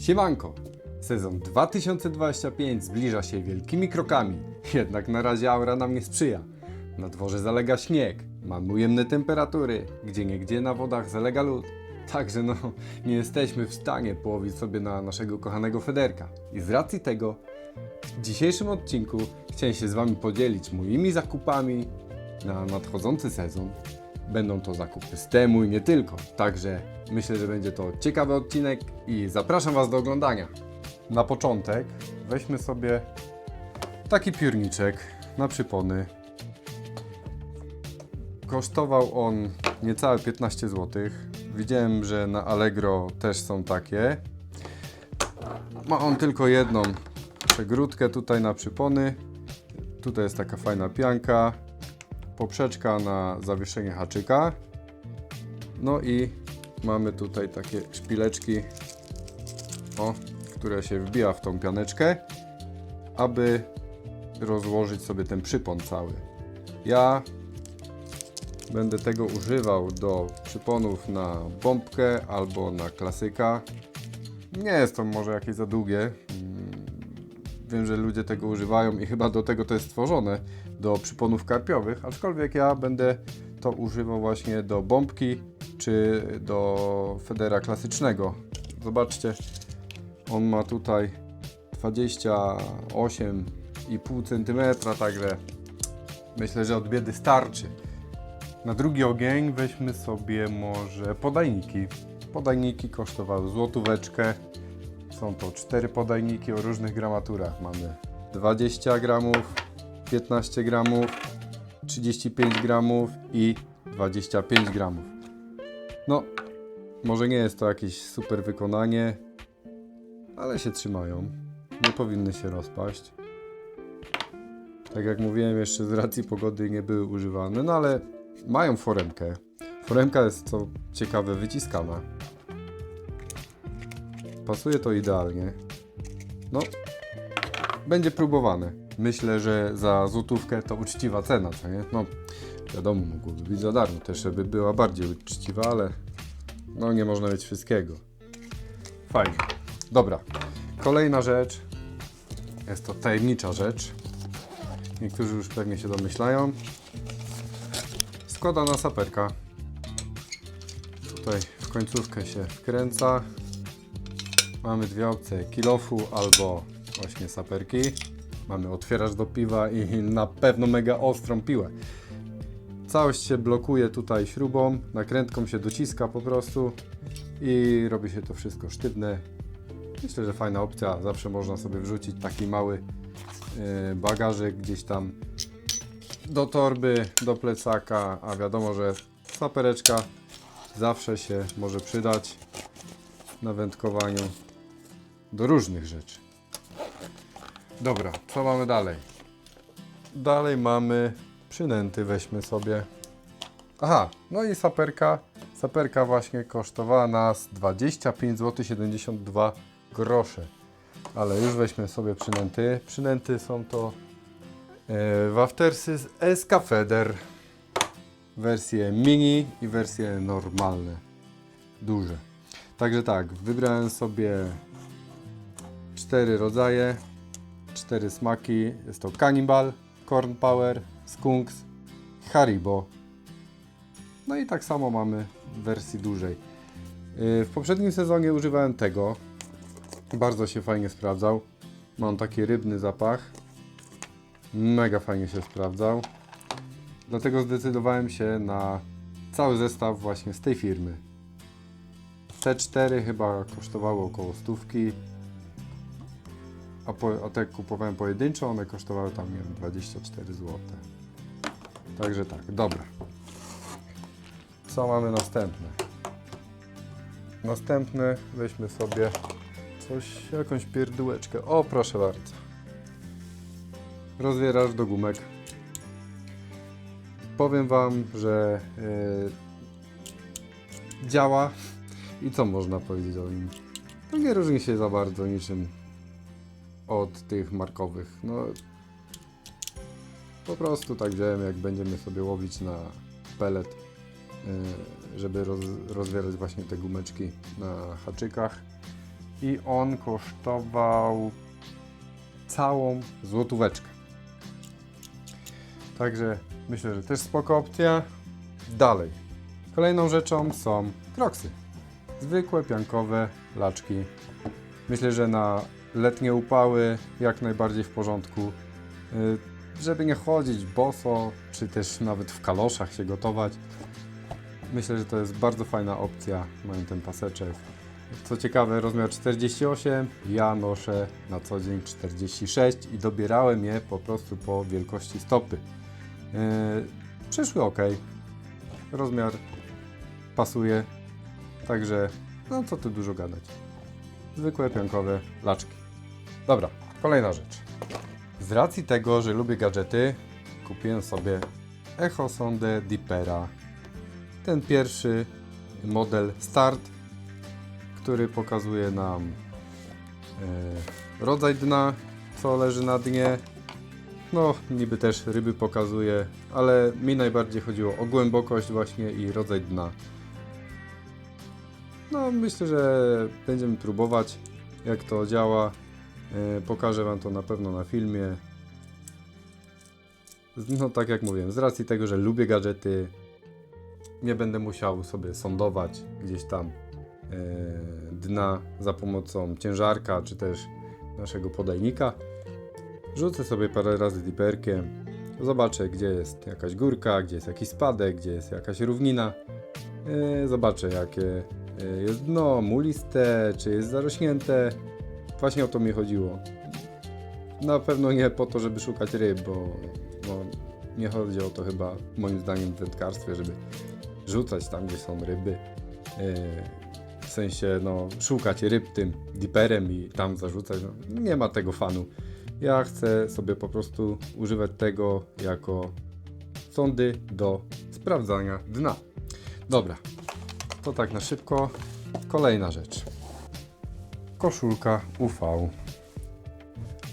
Siemanko! Sezon 2025 zbliża się wielkimi krokami, jednak na razie aura nam nie sprzyja. Na dworze zalega śnieg, mamy ujemne temperatury, gdzieniegdzie na wodach zalega lód. Także nie jesteśmy w stanie połowić sobie na naszego kochanego Federka. I z racji tego w dzisiejszym odcinku chciałem się z Wami podzielić moimi zakupami na nadchodzący sezon. Będą to zakupy z temu i nie tylko, także myślę, że będzie to ciekawy odcinek i zapraszam Was do oglądania. Na początek weźmy sobie taki piórniczek na przypony. Kosztował on niecałe 15 zł. Widziałem, że na Allegro też są takie. Ma on tylko jedną przegródkę tutaj na przypony. Tutaj jest taka fajna pianka. Poprzeczka na zawieszenie haczyka. No i mamy tutaj takie szpileczki, które się wbija w tą pianeczkę, aby rozłożyć sobie ten przypon cały. Ja będę tego używał do przyponów na bombkę albo na klasyka. Nie jest to może jakieś za długie. Wiem, że ludzie tego używają i chyba do tego to jest stworzone, do przyponów karpiowych, aczkolwiek ja będę to używał właśnie do bombki czy do Federa klasycznego. Zobaczcie, on ma tutaj 28,5 cm, także myślę, że od biedy starczy. Na drugi ogień weźmy sobie może podajniki. Podajniki kosztowały złotóweczkę. Są to 4 podajniki o różnych gramaturach. Mamy 20 gramów, 15 gramów, 35 gramów i 25 gramów. No, może nie jest to jakieś super wykonanie, ale się trzymają. Nie powinny się rozpaść. Tak jak mówiłem, jeszcze z racji pogody nie były używane, no ale mają foremkę. Foremka jest, co ciekawe, wyciskana. Pasuje to idealnie. No, będzie próbowane. Myślę, że za złotówkę to uczciwa cena, co nie? No, wiadomo, mogłoby być za darmo też, żeby była bardziej uczciwa, ale no nie można mieć wszystkiego. Fajnie. Dobra, kolejna rzecz. Jest to tajemnicza rzecz. Niektórzy już pewnie się domyślają. Składana saperka. Tutaj w końcówkę się wkręca. Mamy dwie opcje, kill-offu albo właśnie saperki. Mamy otwieracz do piwa i na pewno mega ostrą piłę. Całość się blokuje tutaj śrubą, nakrętką się dociska po prostu i robi się to wszystko sztywne. Myślę, że fajna opcja, zawsze można sobie wrzucić taki mały bagażyk gdzieś tam do torby, do plecaka, a wiadomo, że sapereczka zawsze się może przydać na wędkowaniu do różnych rzeczy. Dobra, co mamy dalej? Dalej mamy przynęty, weźmy sobie. Aha, no i saperka. Saperka właśnie kosztowała nas 25 zł 72 grosze. Ale już weźmy sobie przynęty. Przynęty są to Waftersy z SK Feder. Wersje mini i wersje normalne. Duże. Także tak, wybrałem sobie 4 rodzaje, 4 smaki. Jest to Cannibal, Corn Power, Skunks, Haribo. No i tak samo mamy w wersji dużej. W poprzednim sezonie używałem tego. Bardzo się fajnie sprawdzał. Mam taki rybny zapach. Mega fajnie się sprawdzał. Dlatego zdecydowałem się na cały zestaw właśnie z tej firmy. Te 4 chyba kosztowały około 100, a te kupowałem pojedynczo, one kosztowały tam, nie wiem, 24 zł. Także tak, dobra. Co mamy następne? Następne weźmy sobie coś, jakąś pierdółeczkę. O, proszę bardzo. Rozwierasz do gumek. Powiem Wam, że działa i co można powiedzieć o nim? No nie różni się za bardzo niczym od tych markowych. No po prostu tak wziąłem, jak będziemy sobie łowić na pelet, żeby rozwierać właśnie te gumeczki na haczykach. i on kosztował całą złotóweczkę. Także myślę, że też spoko opcja. Dalej. Kolejną rzeczą są Crocsy. Zwykłe, piankowe laczki. Myślę, że na letnie upały jak najbardziej w porządku. Żeby nie chodzić boso, czy też nawet w kaloszach się gotować. Myślę, że to jest bardzo fajna opcja. Mają ten paseczek. Co ciekawe, rozmiar 48. Ja noszę na co dzień 46 i dobierałem je po prostu po wielkości stopy. Przyszły ok. Rozmiar pasuje. Także, no co tu dużo gadać. Zwykłe, piankowe laczki. Dobra, kolejna rzecz. Z racji tego, że lubię gadżety, kupiłem sobie Echo Sondę Deepera. Ten pierwszy model Start, który pokazuje nam rodzaj dna, co leży na dnie. No, niby też ryby pokazuje, ale mi najbardziej chodziło o głębokość właśnie i rodzaj dna. No, myślę, że będziemy próbować, jak to działa. Pokażę Wam to na pewno na filmie. No, tak jak mówiłem, z racji tego, że lubię gadżety, nie będę musiał sobie sondować gdzieś tam dna za pomocą ciężarka, czy też naszego podajnika. Rzucę sobie parę razy diperkiem, zobaczę, gdzie jest jakaś górka, gdzie jest jakiś spadek, gdzie jest jakaś równina. Zobaczę, jakie jest dno, muliste, czy jest zarośnięte. Właśnie o to mi chodziło. Na pewno nie po to, żeby szukać ryb, bo no, nie chodzi o to chyba moim zdaniem w wędkarstwie, żeby rzucać tam, gdzie są ryby. W sensie, no, szukać ryb tym diperem i tam zarzucać. No, nie ma tego fanu. Ja chcę sobie po prostu używać tego jako sondy do sprawdzania dna. Dobra, to tak na szybko. Kolejna rzecz. Koszulka UV.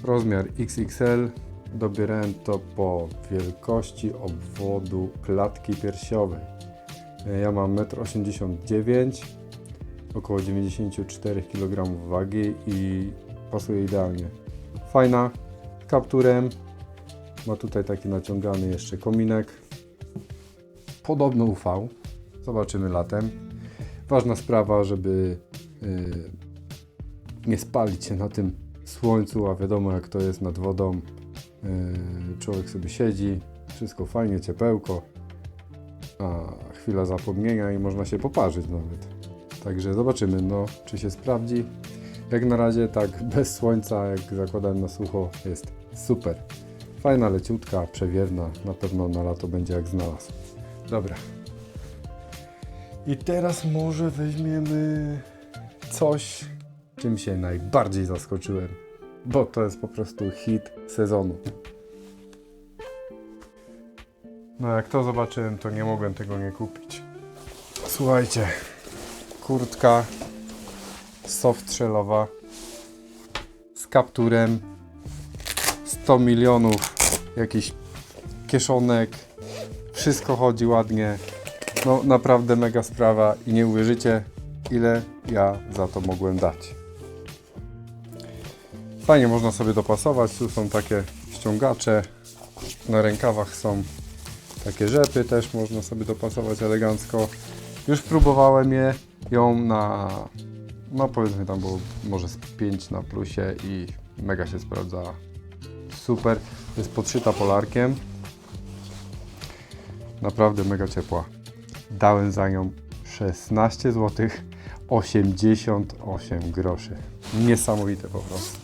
Rozmiar XXL. Dobierałem to po wielkości obwodu klatki piersiowej. Ja mam 1,89 m, około 94 kg wagi i pasuje idealnie. Fajna, z kapturem. Ma tutaj taki naciągany jeszcze kominek. Podobno UV. Zobaczymy latem. Ważna sprawa, żeby nie spalić się na tym słońcu, a wiadomo jak to jest nad wodą. Człowiek sobie siedzi, wszystko fajnie, ciepełko, a chwila zapomnienia i można się poparzyć nawet. Także zobaczymy, no, czy się sprawdzi. Jak na razie tak bez słońca, jak zakładałem na sucho, jest super. Fajna, leciutka, przewierna, na pewno na lato będzie jak znalazł. Dobra. I teraz może weźmiemy coś, czym się najbardziej zaskoczyłem, bo to jest po prostu hit sezonu. No jak to zobaczyłem, to nie mogłem tego nie kupić. Słuchajcie, kurtka softshellowa z kapturem, 100 milionów jakichś kieszonek, wszystko chodzi ładnie. No naprawdę mega sprawa i nie uwierzycie, ile ja za to mogłem dać. Fajnie można sobie dopasować, tu są takie ściągacze, na rękawach są takie rzepy, też można sobie dopasować elegancko. Już próbowałem ją na, no powiedzmy tam było może z 5 na plusie i mega się sprawdzała. Super, jest podszyta polarkiem. Naprawdę mega ciepła. Dałem za nią 16 zł 88 groszy. Niesamowite po prostu.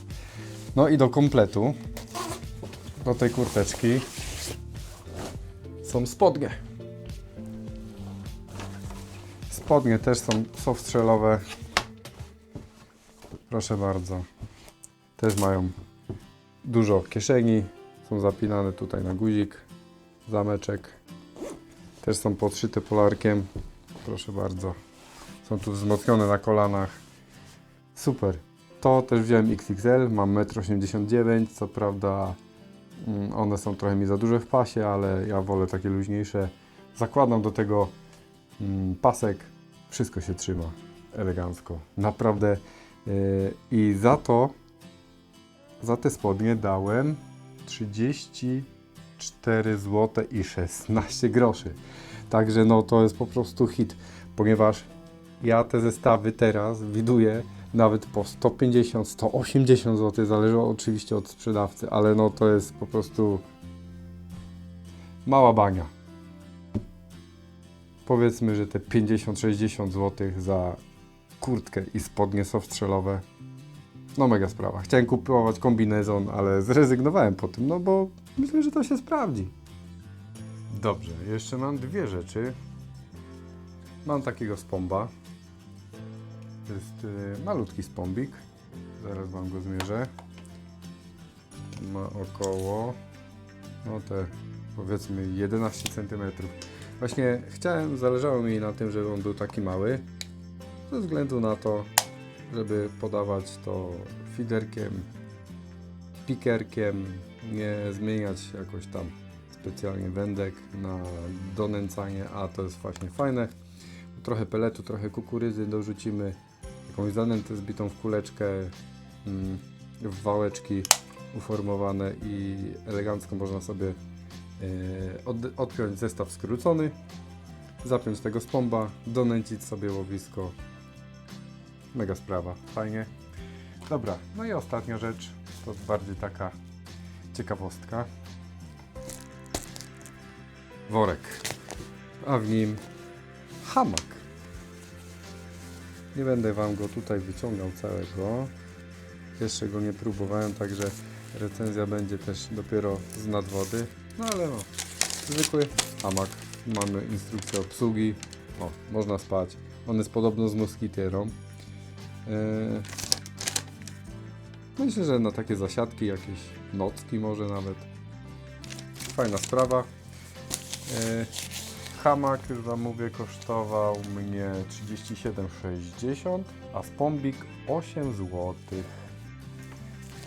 No i do kompletu, do tej kurteczki są spodnie. Spodnie też są softshellowe. Proszę bardzo. Też mają dużo kieszeni. Są zapinane tutaj na guzik, zameczek. Też są podszyte polarkiem. Proszę bardzo. Są tu wzmocnione na kolanach. Super. To też wziąłem XXL. Mam 1,89 m. Co prawda one są trochę mi za duże w pasie, ale ja wolę takie luźniejsze. Zakładam do tego pasek. Wszystko się trzyma elegancko. Naprawdę I za te spodnie dałem 34 zł i 16 groszy. Także no to jest po prostu hit, ponieważ ja te zestawy teraz widuję nawet po 150, 180 zł, zależy oczywiście od sprzedawcy, ale no to jest po prostu mała bania. Powiedzmy, że te 50-60 zł za kurtkę i spodnie softstrzelowe, no mega sprawa. Chciałem kupować kombinezon, ale zrezygnowałem po tym, no bo myślę, że to się sprawdzi. Dobrze, jeszcze mam dwie rzeczy. Mam takiego spomba. To jest malutki spombik. Zaraz wam go zmierzę. Ma około, no te powiedzmy 11 cm. Właśnie zależało mi na tym, żeby on był taki mały. Ze względu na to, żeby podawać to fiderkiem, pikerkiem, nie zmieniać jakoś tam specjalnie wędek na donęcanie, a to jest właśnie fajne. Trochę peletu, trochę kukurydzy dorzucimy, jakąś zanętę zbitą w kuleczkę, w wałeczki uformowane i elegancko można sobie odpiąć zestaw skrócony, zapiąć tego spomba, donęcić sobie łowisko. Mega sprawa, fajnie. Dobra, no i ostatnia rzecz, to bardziej taka ciekawostka. Worek, a w nim hamak. Nie będę wam go tutaj wyciągał całego. Jeszcze go nie próbowałem, także recenzja będzie też dopiero z nadwody. No ale no, zwykły hamak. Mamy instrukcję obsługi. O, można spać. On jest podobno z moskitierą. Myślę, że na takie zasiadki, jakieś nocki może nawet. Fajna sprawa. Hamak, już wam mówię, kosztował mnie 37,60, a spombik 8 zł.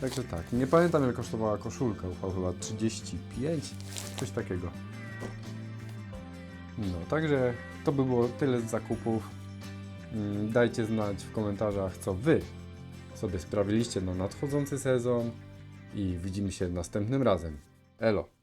Także tak, nie pamiętam ile kosztowała koszulka, ufał chyba 35, coś takiego. No, także to by było tyle z zakupów. Dajcie znać w komentarzach, co wy sobie sprawiliście na nadchodzący sezon i widzimy się następnym razem. Elo!